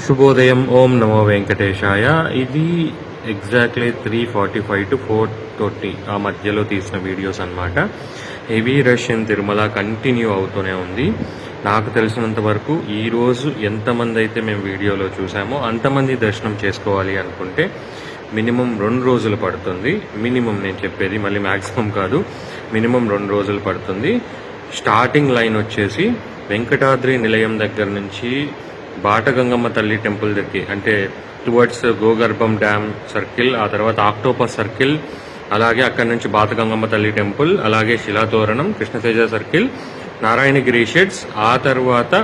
శుభోదయం. ఓం నమో వెంకటేశాయ. ఇది exactly 3:45 to 4:30 ఆ మధ్యలో తీసిన వీడియోస్ అన్నమాట. Heavy rush in Tirumala continue అవుతూనే ఉంది. నాకు తెలిసినంత వరకు ఈరోజు ఎంతమంది అయితే మేము వీడియోలో చూసామో అంతమంది దర్శనం చేసుకోవాలి అనుకుంటే మినిమం 2 రోజులు పడుతుంది. మినిమం నేను చెప్పేది, మళ్ళీ మ్యాక్సిమం కాదు, మినిమం 2 రోజులు పడుతుంది. స్టార్టింగ్ లైన్ వచ్చేసి వెంకటాద్రి నిలయం దగ్గర నుంచి బాటగంగమ్మ తల్లి టెంపుల్ దగ్గరికి, అంటే టువర్డ్స్ గోగర్భం డ్యామ్ సర్కిల్, ఆ తర్వాత ఆక్టోపస్ సర్కిల్, అలాగే అక్కడి నుంచి బాటగంగమ్మ తల్లి టెంపుల్, అలాగే శిలాతోరణం, కృష్ణతేజ సర్కిల్, నారాయణగిరి షెడ్స్, ఆ తర్వాత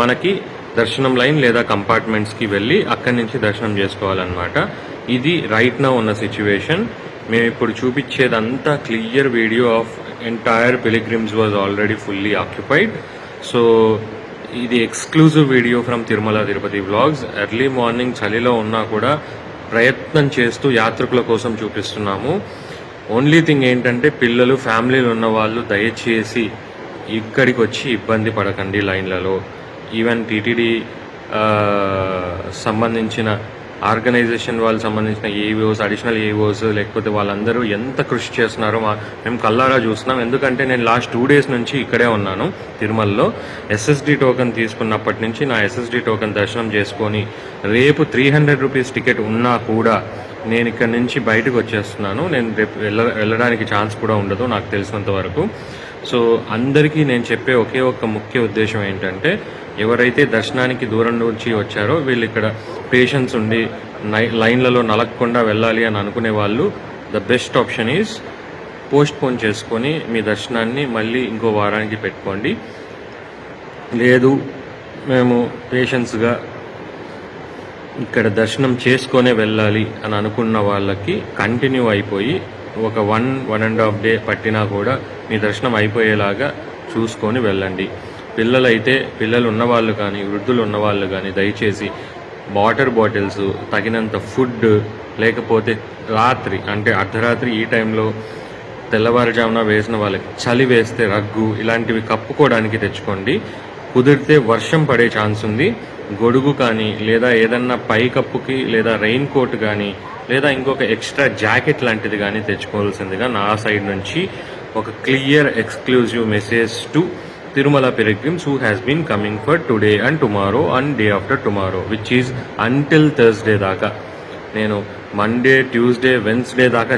మనకి దర్శనం లైన్ లేదా కంపార్ట్మెంట్స్కి వెళ్ళి అక్కడి నుంచి దర్శనం చేసుకోవాలన్నమాట. ఇది రైట్ నౌ ఉన్న సిచ్యువేషన్. మేము ఇప్పుడు చూపించేదంతా clear video of entire pilgrims was already fully occupied. So ఇది exclusive video from Tirumala Tirupati vlogs. Early morning చలిలో ఉన్నా కూడా ప్రయత్నం చేస్తూ యాత్రికుల కోసం చూపిస్తున్నాము. ఓన్లీ థింగ్ ఏంటంటే పిల్లలు, ఫ్యామిలీలు ఉన్న వాళ్ళు దయచేసి ఇక్కడికి వచ్చి ఇబ్బంది పడకండి లైన్లలో. ఈవెన్ టీటీడీ సంబంధించిన ఆర్గనైజేషన్ వాళ్ళు సంబంధించిన ఏఈఓస్, అడిషనల్ ఏఈఓస్, లేకపోతే వాళ్ళందరూ ఎంత కృషి చేస్తున్నారో మేము కల్లారా చూస్తున్నాం. ఎందుకంటే నేను లాస్ట్ 2 days నుంచి ఇక్కడే ఉన్నాను తిరుమలలో. ఎస్ఎస్డి టోకెన్ తీసుకున్నప్పటి నుంచి నా ఎస్ఎస్డి టోకెన్ దర్శనం చేసుకొని రేపు 300 రూపీస్ టికెట్ ఉన్నా కూడా నేను ఇక్కడ నుంచి బయటకు వచ్చేస్తున్నాను. నేను రేపు వెళ్ళడానికి ఛాన్స్ కూడా ఉండదు నాకు తెలిసినంత వరకు. సో అందరికీ నేను చెప్పే ఒకే ఒక్క ముఖ్య ఉద్దేశం ఏంటంటే, ఎవరైతే దర్శనానికి దూరం నుంచి వచ్చారో వీళ్ళు ఇక్కడ పేషెన్స్ ఉండి లైన్లలో నలగకుండా వెళ్ళాలి అని అనుకునే వాళ్ళు, the best option is postpone చేసుకొని మీ దర్శనాన్ని మళ్ళీ ఇంకో వారానికి పెట్టుకోండి. లేదు మేము పేషెన్స్గా ఇక్కడ దర్శనం చేసుకొనే వెళ్ళాలి అని అనుకున్న వాళ్ళకి కంటిన్యూ అయిపోయి ఒక 1.5 day పట్టినా కూడా మీ దర్శనం అయిపోయేలాగా చూసుకొని వెళ్ళండి. పిల్లలు ఉన్నవాళ్ళు కానీ, వృద్ధులు ఉన్నవాళ్ళు కానీ దయచేసి వాటర్ బాటిల్స్, తగినంత ఫుడ్, లేకపోతే రాత్రి అంటే అర్ధరాత్రి ఈ టైంలో తెల్లవారుజామున వేసిన వాళ్ళకి చలి వేస్తే రగ్గు ఇలాంటివి కప్పుకోవడానికి తెచ్చుకోండి. కుదిరితే వర్షం పడే ఛాన్స్ ఉంది, గొడుగు కానీ లేదా ఏదన్నా పై కప్పుకి లేదా రెయిన్ కోట్ కానీ లేదా ఇంకొక ఎక్స్ట్రా జాకెట్ లాంటిది కానీ తెచ్చుకోవాల్సిందిగా నా సైడ్ నుంచి ఒక clear exclusive message to Tirumala pilgrims who has been coming for today and tomorrow and day after tomorrow, which is until Thursday దాకా. నేను మండే, ట్యూస్డే, వెన్స్డే దాకా